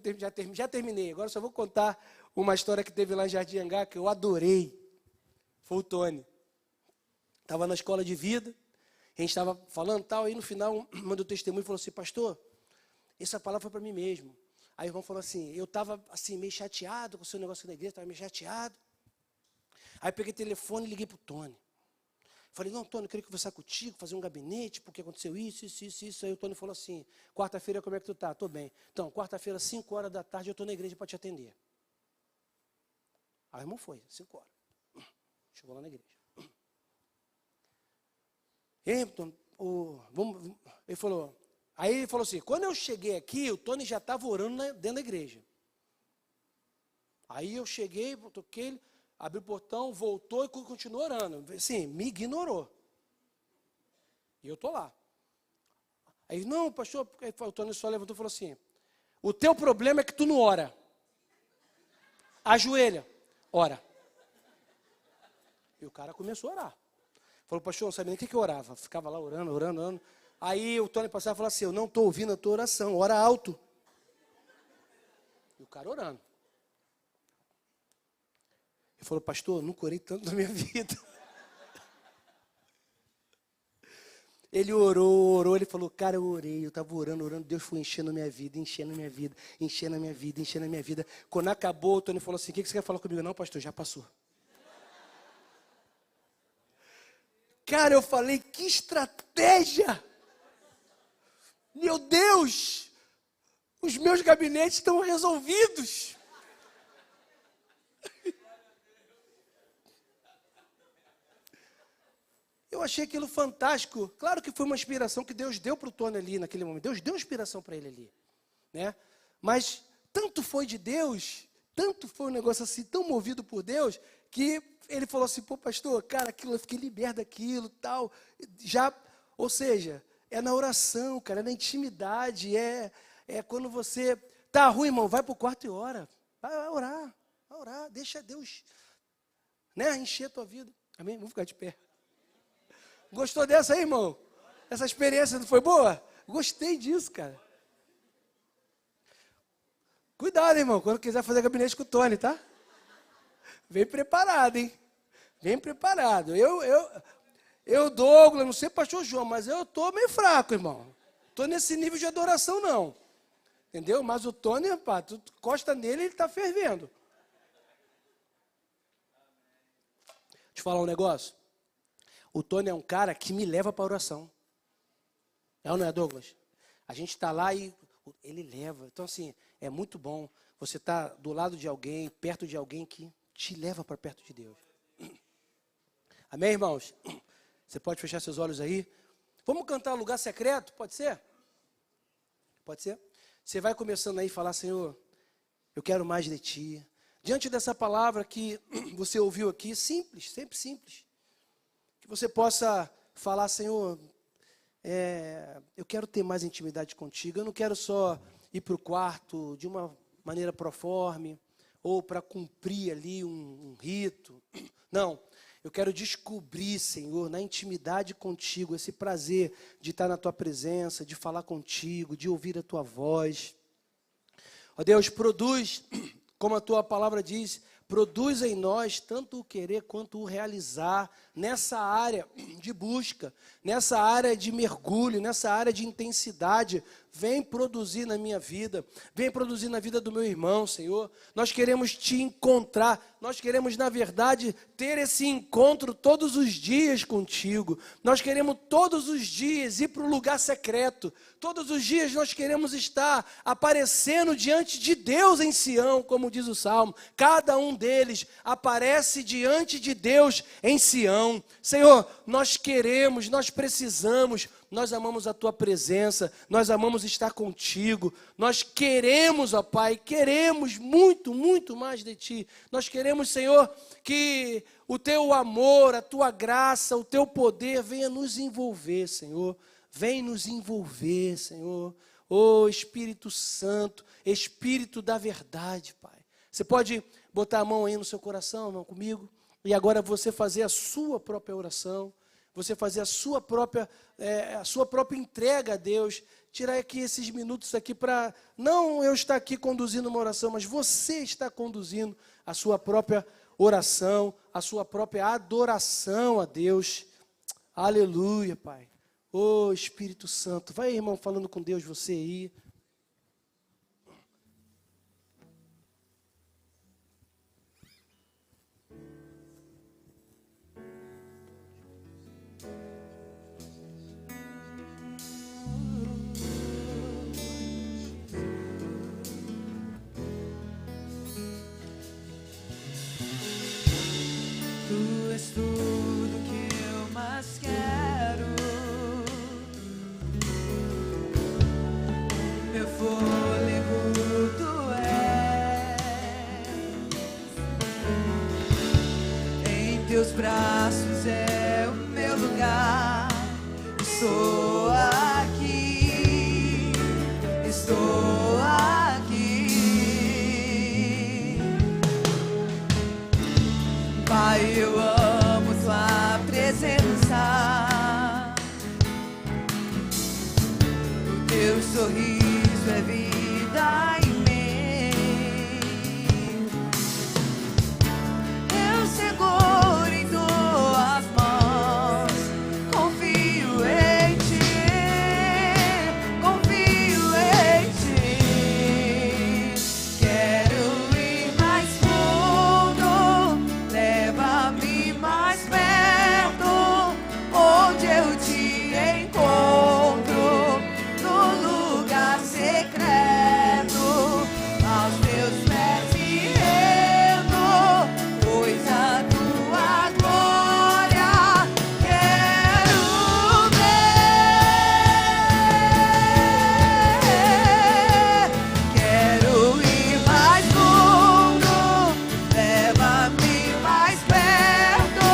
já terminei. Agora só vou contar uma história que teve lá em Jardim Angá, que eu adorei. Foi o Tony. Estava na escola de vida, a gente estava falando tal, e no final mandou testemunho e falou assim, pastor, essa palavra foi para mim mesmo. Aí o irmão falou assim, eu estava assim, meio chateado com o seu negócio aqui na igreja, estava meio chateado. Aí eu peguei o telefone e liguei para o Tony. Falei, não, Tony, eu queria conversar contigo, fazer um gabinete, porque aconteceu isso. Aí o Tony falou assim, quarta-feira como é que tu tá? Tô bem. Então, quarta-feira, 5 horas da tarde, eu estou na igreja para te atender. Aí o irmão foi, 5 horas. Chegou lá na igreja. Ei, Tony, ele falou... Aí ele falou assim, quando eu cheguei aqui, o Tony já estava orando dentro da igreja. Aí eu cheguei, toquei, abri o portão, voltou e continuou orando. Assim, me ignorou. E eu estou lá. Aí, não, pastor, o Tony só levantou e falou assim, o teu problema é que tu não ora. Ajoelha, ora. E o cara começou a orar. Falou, pastor, não sabia nem o que eu orava. Ficava lá orando. Aí o Tony passava e falava assim, eu não estou ouvindo a tua oração, ora alto. E o cara orando. Ele falou, pastor, nunca orei tanto na minha vida. Ele orou, ele falou, cara, eu orei, eu estava orando, Deus foi enchendo a minha vida. Quando acabou, o Tony falou assim, o que você quer falar comigo? Não, pastor, já passou. Cara, eu falei, que estratégia! Meu Deus! Os meus gabinetes estão resolvidos. Eu achei aquilo fantástico. Claro que foi uma inspiração que Deus deu para o Tony ali naquele momento. Deus deu inspiração para ele ali. Né? Mas tanto foi de Deus, tanto foi um negócio assim, tão movido por Deus, que ele falou assim, pô, pastor, cara, aquilo, eu fiquei liberto daquilo, tal. Ou seja, é na oração, cara, é na intimidade, é quando você... Tá ruim, irmão, vai para o quarto e ora. Vai orar, deixa Deus, né, encher a tua vida. Amém? Vamos ficar de pé. Gostou dessa aí, irmão? Essa experiência não foi boa? Gostei disso, cara. Cuidado, irmão, quando quiser fazer gabinete com o Tony, tá? Vem preparado, hein? Vem preparado. Eu Douglas, não sei pastor João, mas eu estou meio fraco, irmão. Estou nesse nível de adoração, não. Entendeu? Mas o Tony, pá, tu encosta nele, ele está fervendo. Deixa eu falar um negócio. O Tony é um cara que me leva para a oração. É ou não é, Douglas? A gente está lá e ele leva. Então, assim, é muito bom você estar do lado de alguém, perto de alguém que te leva para perto de Deus. Amém, irmãos? Você pode fechar seus olhos aí? Vamos cantar Lugar Secreto? Pode ser? Pode ser? Você vai começando aí a falar, Senhor, eu quero mais de Ti. Diante dessa palavra que você ouviu aqui, simples, sempre simples. Que você possa falar, Senhor, eu quero ter mais intimidade contigo. Eu não quero só ir para o quarto de uma maneira proforme, ou para cumprir ali um rito. Não, eu quero descobrir, Senhor, na intimidade contigo, esse prazer de estar na Tua presença, de falar contigo, de ouvir a Tua voz. Ó Deus, produz, como a Tua palavra diz, produz em nós tanto o querer quanto o realizar nessa área de busca, nessa área de mergulho, nessa área de intensidade. Vem produzir na minha vida, vem produzir na vida do meu irmão, Senhor. Nós queremos Te encontrar, nós queremos, na verdade, ter esse encontro todos os dias contigo. Nós queremos todos os dias ir para o lugar secreto. Todos os dias nós queremos estar aparecendo diante de Deus em Sião, como diz o Salmo. Cada um deles aparece diante de Deus em Sião. Senhor, nós queremos, nós precisamos, nós amamos a Tua presença, nós amamos estar contigo, nós queremos, ó Pai, queremos muito, muito mais de Ti. Nós queremos, Senhor, que o Teu amor, a Tua graça, o Teu poder venha nos envolver, Senhor. Vem nos envolver, Senhor. Ô Espírito Santo, Espírito da verdade, Pai. Você pode botar a mão aí no seu coração, irmão, comigo? E agora você fazer a sua própria oração, você fazer a sua própria entrega a Deus. Tirar aqui esses minutos aqui para, não eu estar aqui conduzindo uma oração, mas você está conduzindo a sua própria oração, a sua própria adoração a Deus. Aleluia, Pai. Ô Espírito Santo, vai, irmão, falando com Deus, você aí. Tu és tudo que eu mais quero. Meu fôlego tu és. Em teus braços é o meu lugar. Estou aqui. Estou aqui. Pai, eu amo tua presença. O teu sorriso é vida em mim. Eu seguro em tuas mãos. Confio em ti. Confio em ti. Quero ir mais fundo. Leva-me mais perto, onde eu te encontro, no lugar secreto, aos teus pés me rendo, pois a tua glória quero ver. Quero ir mais fundo, leva-me mais perto,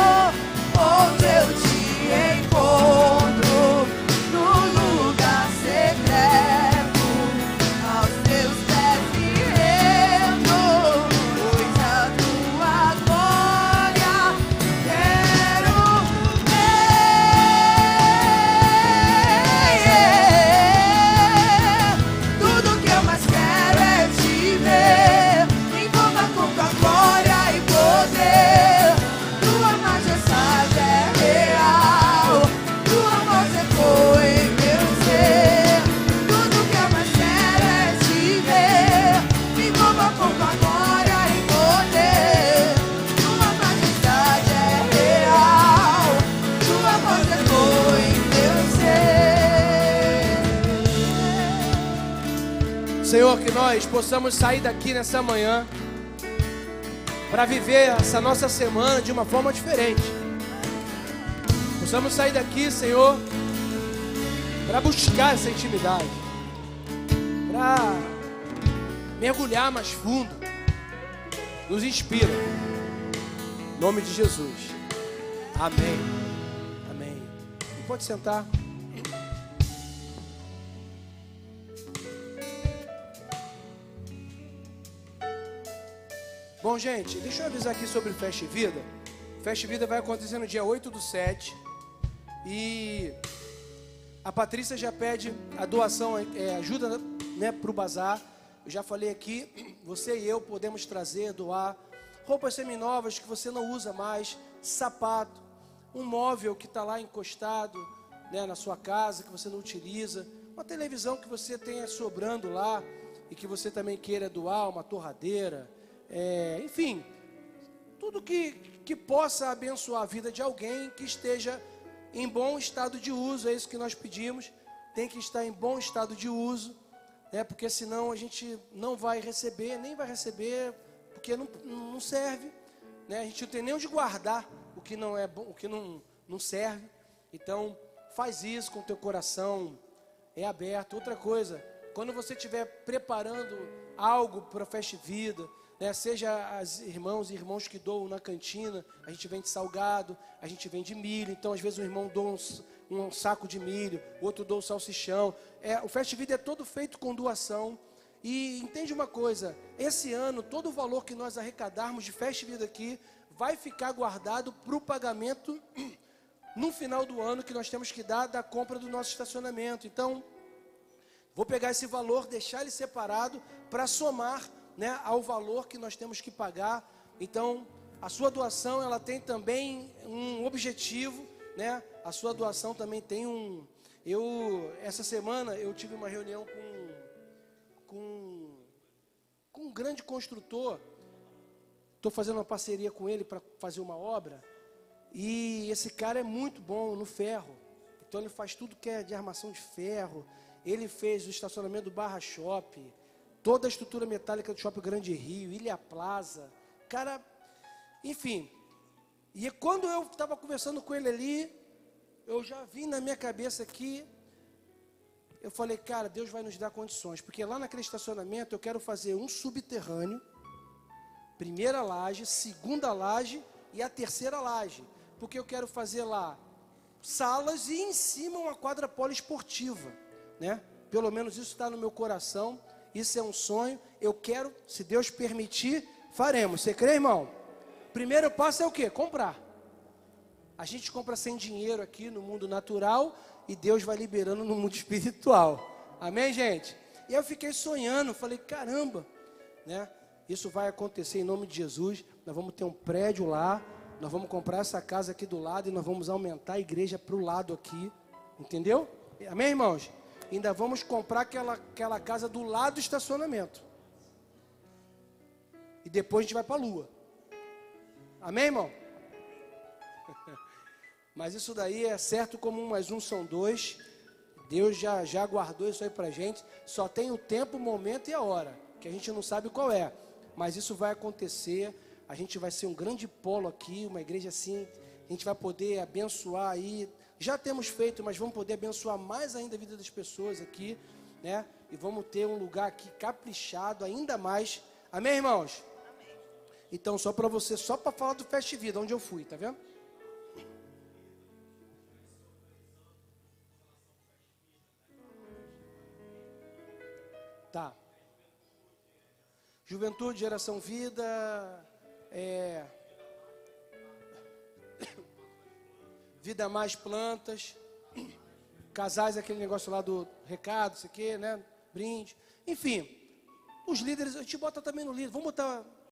onde eu te encontro, no lugar secreto, aos teus pés me rendo, pois a tua glória quero ver. Tudo que eu mais quero é te ver, me envolva com tua glória e poder. Tua majestade é real, tua voz ecoa em meu ser. Tudo que eu mais quero é te ver, me envolva com tua glória e poder. Tua majestade é real, tua voz ecoa em meu ser. Senhor, que nós possamos sair daqui nessa manhã para viver essa nossa semana de uma forma diferente. Possamos sair daqui, Senhor, para buscar essa intimidade, para mergulhar mais fundo. Nos inspira. Em nome de Jesus. Amém. Amém. Pode sentar. Bom, gente, deixa eu avisar aqui sobre o Festa e Vida. Festa e Vida vai acontecer no dia 8/7. E a Patrícia já pede a doação, ajuda, né, para o bazar. Eu já falei aqui, você e eu podemos trazer, doar roupas seminovas que você não usa mais, sapato, um móvel que está lá encostado, né, na sua casa, que você não utiliza, uma televisão que você tenha sobrando lá e que você também queira doar, uma torradeira, enfim, tudo que possa abençoar a vida de alguém que esteja em bom estado de uso. É isso que nós pedimos, tem que estar em bom estado de uso, porque senão a gente não vai receber, nem vai receber, porque não serve, né? A gente não tem nem onde guardar o que não é bom, o que não serve. Então faz isso com o teu coração aberto. Outra coisa, quando você estiver preparando algo para a Festa e Vida, né, seja as irmãos e irmãos que doam na cantina, a gente vende salgado, a gente vende milho. Então às vezes o irmão doa um saco de milho, outro doa o salsichão. O Festa e Vida é todo feito com doação. E entende uma coisa, esse ano todo o valor que nós arrecadarmos de Festa e Vida aqui vai ficar guardado para o pagamento no final do ano que nós temos que dar da compra do nosso estacionamento. Então vou pegar esse valor, deixar ele separado para somar, né, ao valor que nós temos que pagar. Então a sua doação, ela tem também um objetivo, né? A sua doação também tem essa semana eu tive uma reunião com um grande construtor. Estou fazendo uma parceria com ele para fazer uma obra. E esse cara é muito bom no ferro. Então ele faz tudo que é de armação de ferro. Ele fez o estacionamento do Barra Shopping, toda a estrutura metálica do Shopping Grande Rio, Ilha Plaza. Cara, enfim. E quando eu estava conversando com ele ali, eu já vi na minha cabeça que eu falei, cara, Deus vai nos dar condições. Porque lá naquele estacionamento eu quero fazer um subterrâneo, primeira laje, segunda laje e a terceira laje. Porque eu quero fazer lá salas e em cima uma quadra poliesportiva, né? Pelo menos isso está no meu coração. Isso é um sonho. Eu quero, se Deus permitir, faremos. Você crê, irmão? Primeiro passo é o quê? Comprar. A gente compra sem dinheiro aqui no mundo natural e Deus vai liberando no mundo espiritual. Amém, gente? E eu fiquei sonhando, falei, caramba, né? Isso vai acontecer em nome de Jesus. Nós vamos ter um prédio lá, nós vamos comprar essa casa aqui do lado e nós vamos aumentar a igreja para o lado aqui, entendeu? Amém, irmãos? Ainda vamos comprar aquela casa do lado do estacionamento. E depois a gente vai para a lua. Amém, irmão? Mas isso daí é certo como 1 mais 1 são 2. Deus já guardou isso aí pra gente. Só tem o tempo, o momento e a hora, que a gente não sabe qual é. Mas isso vai acontecer. A gente vai ser um grande polo aqui, uma igreja assim. A gente vai poder abençoar aí. Já temos feito, mas vamos poder abençoar mais ainda a vida das pessoas aqui, né? E vamos ter um lugar aqui caprichado ainda mais. Amém, irmãos? Amém. Então, só para falar do Festa e Vida, onde eu fui, tá vendo? Tá. Juventude, Geração Vida, Vida Mais Plantas, casais, aquele negócio lá do recado, isso aqui, né? Brinde. Enfim, os líderes, a gente bota também no líder. Vamos botar